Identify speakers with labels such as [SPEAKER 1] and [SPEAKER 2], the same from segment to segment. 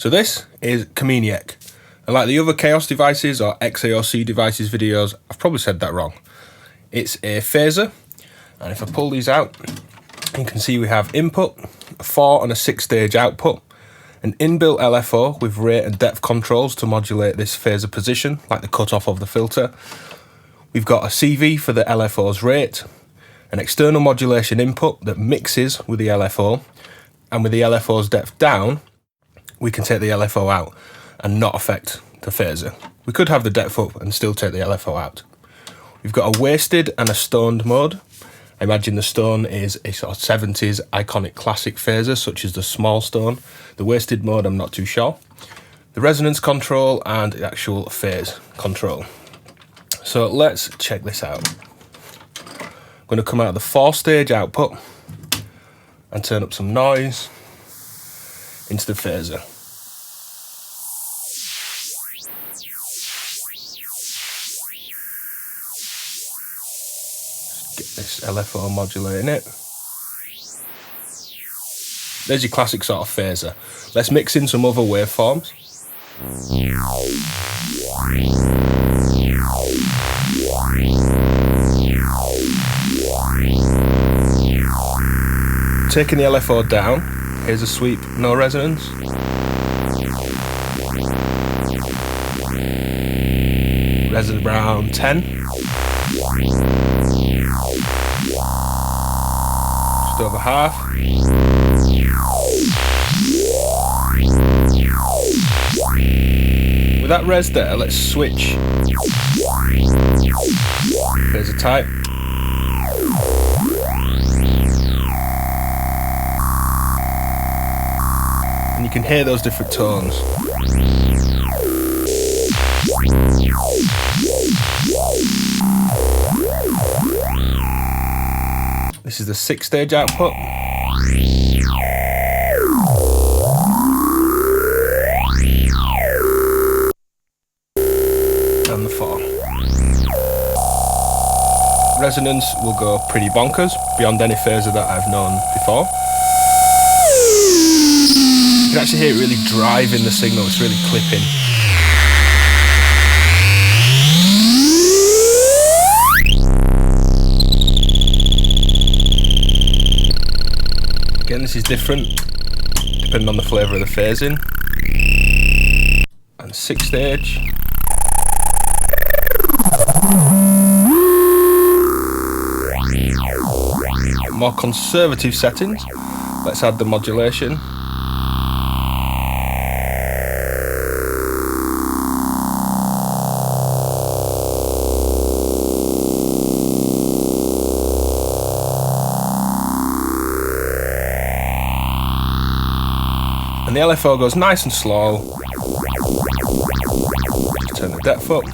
[SPEAKER 1] So this is Kamieniec. And like the other XAOC Devices or XAOC Devices videos, I've probably said that wrong. It's a phaser, and if I pull these out, you can see we have input, a 4 and a 6 stage output, an inbuilt LFO with rate and depth controls to modulate this phaser position, like the cutoff of the filter. We've got a CV for the LFO's rate, an external modulation input that mixes with the LFO, and with the LFO's depth down, we can take the LFO out and not affect the phaser. We could have the depth up and still take the LFO out. We've got a wasted and a stoned mode. I imagine the stone is a sort of 70s iconic classic phaser, such as the small stone. The wasted mode, I'm not too sure. The resonance control and the actual phase control. So let's check this out. I'm going to come out of the 4-stage output and turn up some noise into the phaser. Get this LFO modulating it. There's your classic sort of phaser. Let's mix in some other waveforms. Taking the LFO down, here's a sweep, no resonance. Resonance around 10. Just over half. With that res there, let's switch phaser type. And you can hear those different tones. This is the 6-stage output. And the 4. Resonance will go pretty bonkers, beyond any phaser that I've known before. You can actually hear it really driving the signal, it's really clipping. Again, this is different depending on the flavour of the phasing. And 6 stage. More conservative settings. Let's add the modulation. And the LFO goes nice and slow. Just turn the depth up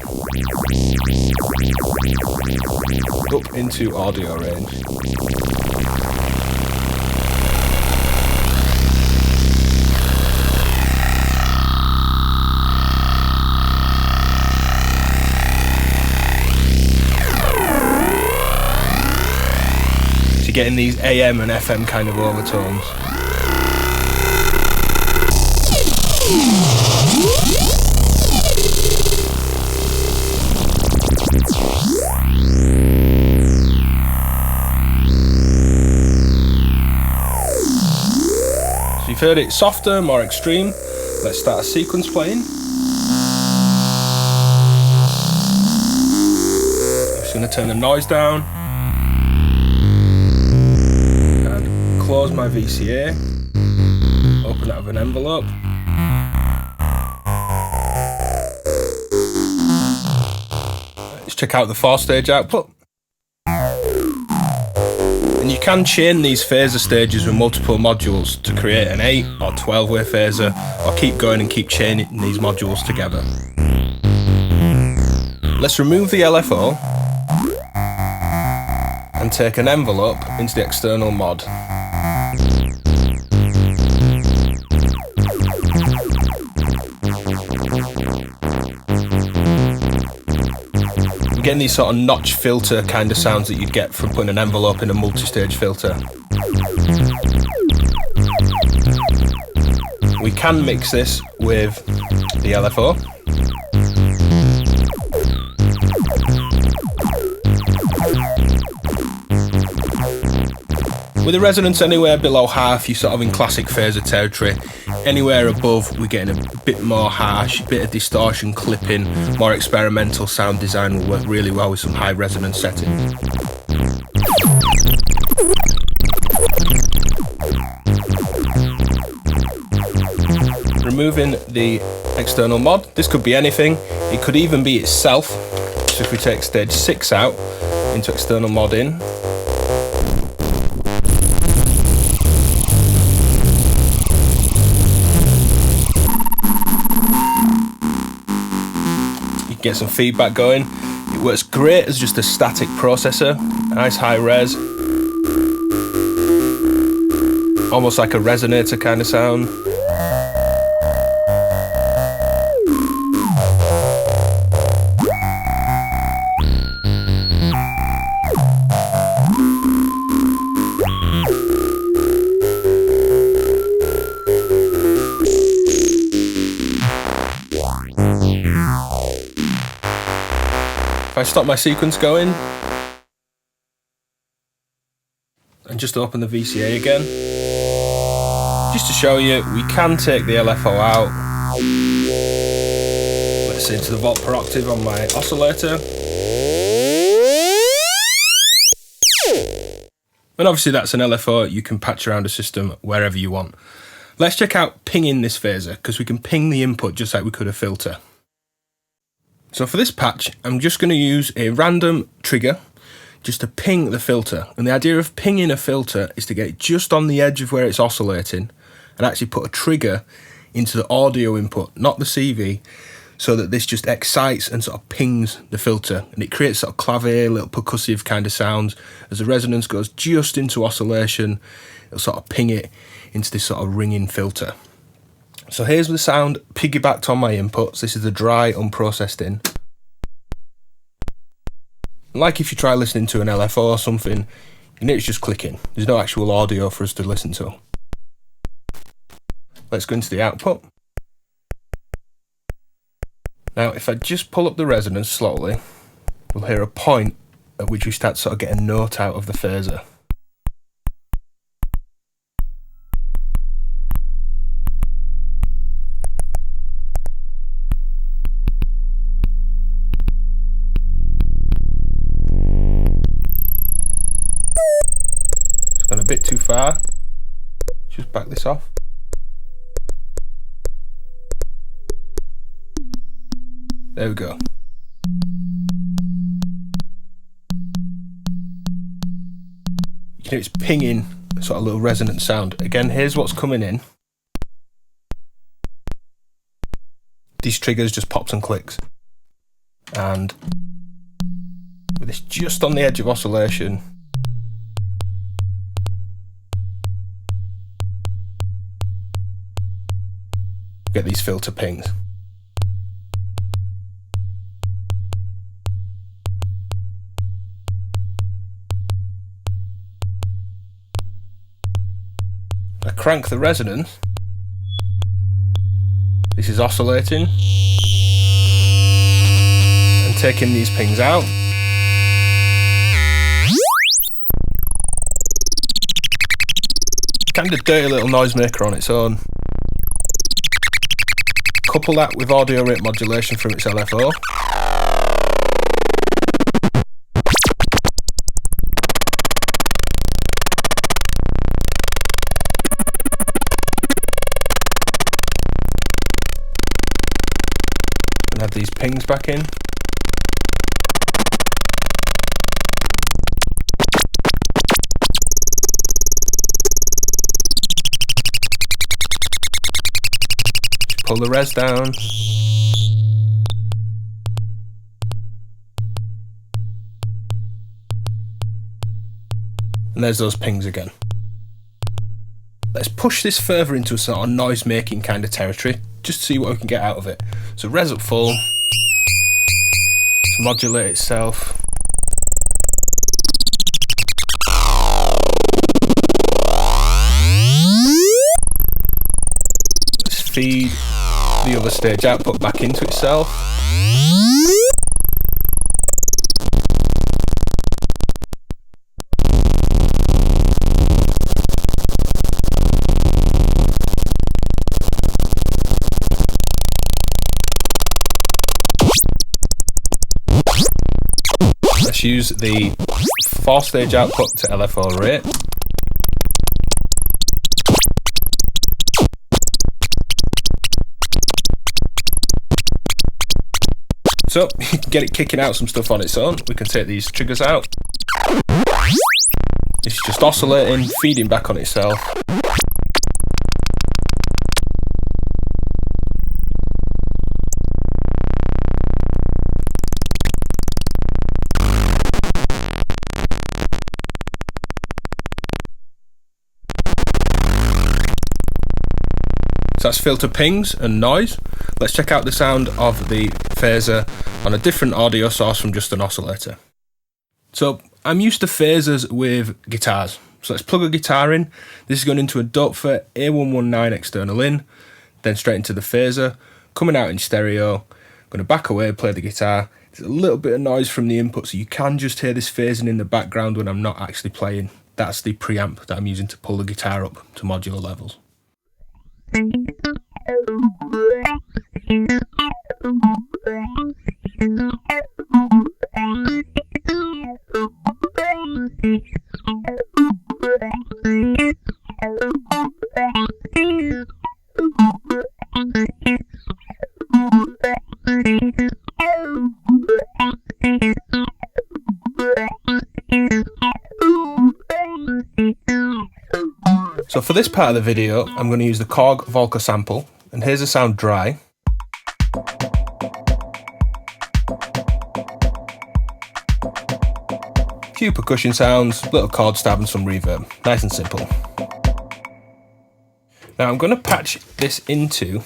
[SPEAKER 1] into audio range. So you're getting these AM and FM kind of overtones. So you've heard it softer, more extreme. Let's start a sequence playing. I'm just going to turn the noise down and close my VCA. Open out of an envelope. Let's check out the 4-stage output. And you can chain these phaser stages with multiple modules to create an 8 or 12-way phaser, or keep going and keep chaining these modules together. Let's remove the LFO and take an envelope into the external mod. Getting these sort of notch filter kind of sounds that you'd get from putting an envelope in a multi-stage filter. We we can mix this with the LFO. With the resonance anywhere below half, you're sort of in classic phaser territory. Anywhere above, we're getting a bit more harsh, a bit of distortion, clipping, more experimental sound design will work really well with some high resonance settings. Removing the external mod. This could be anything. It could even be itself. So if we take stage 6 out into external mod in, get some feedback going. It works great as just a static processor, nice high res, almost like a resonator kind of sound. If I stop my sequence going and just open the VCA again, just to show you, we can take the LFO out. Let's say into the volt per octave on my oscillator. And obviously that's an LFO, you can patch around a system wherever you want. Let's check out pinging this phaser, because we can ping the input just like we could a filter. So for this patch, I'm just going to use a random trigger just to ping the filter. And the idea of pinging a filter is to get it just on the edge of where it's oscillating and actually put a trigger into the audio input, not the CV, so that this just excites and sort of pings the filter. And it creates sort of clavier, little percussive kind of sounds. As the resonance goes just into oscillation, it'll sort of ping it into this sort of ringing filter. So here's the sound piggybacked on my inputs. This is the dry, unprocessed in. Like if you try listening to an LFO or something, you know it's just clicking. There's no actual audio for us to listen to. Let's go into the output. Now if I just pull up the resonance slowly, we'll hear a point at which we start to sort of get a note out of the phaser. A bit too far. Just back this off. There we go. You can hear it's pinging a sort of little resonant sound. Again, here's what's coming in. These triggers just pops and clicks. And with this just on the edge of oscillation, get these filter pings. I crank the resonance. This is oscillating and taking these pings out. Kind of dirty little noisemaker on its own. Couple that with audio rate modulation from its LFO. And add these pings back in. Pull the res down. And there's those pings again. Let's push this further into a sort of noise making kind of territory, just to see what we can get out of it. So res up full. Let's modulate itself. feed the other stage output back into itself. Let's use the 4-stage output to LFO rate. So, you can get it kicking out some stuff on its own. We can take these triggers out. It's just oscillating, feeding back on itself. So that's filter pings and noise. Let's check out the sound of the phaser on a different audio source from just an oscillator. So I'm used to phasers with guitars. So let's plug a guitar in. This is going into a Dopefer A119 external in, then straight into the phaser, coming out in stereo. I'm going to back away, play the guitar. There's a little bit of noise from the input, so you can just hear this phasing in the background when I'm not actually playing. That's the preamp that I'm using to pull the guitar up to modular levels. So for this part of the video, I'm going to use the Korg Volca sample, and here's the sound dry. Few percussion sounds, little chord stab and some reverb. Nice and simple. Now I'm going to patch this into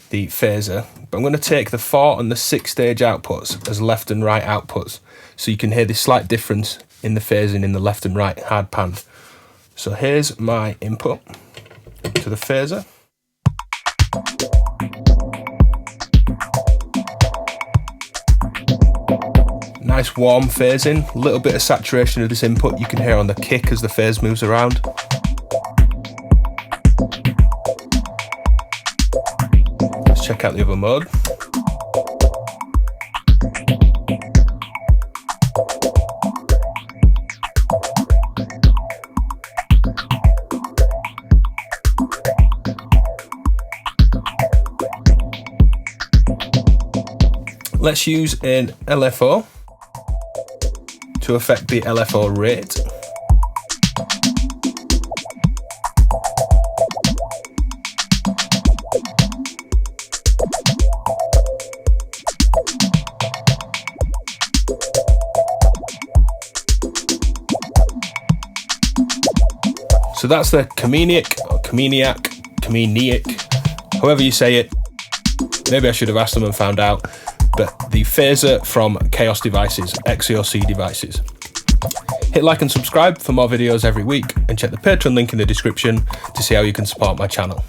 [SPEAKER 1] the phaser, but I'm going to take the 4 and the 6 stage outputs as left and right outputs, so you can hear this slight difference in the phasing in the left and right hard pan. So here's my input to the phaser. Nice warm phasing, a little bit of saturation of this input you can hear on the kick as the phase moves around. Let's check out the other mode. Let's use an LFO to affect the LFO rate. So that's the Kamieniec, or Kamieniec, however you say it. Maybe I should have asked them and found out. But the phaser from XAOC Devices, XAOC Devices. Hit like and subscribe for more videos every week, and check the Patreon link in the description to see how you can support my channel.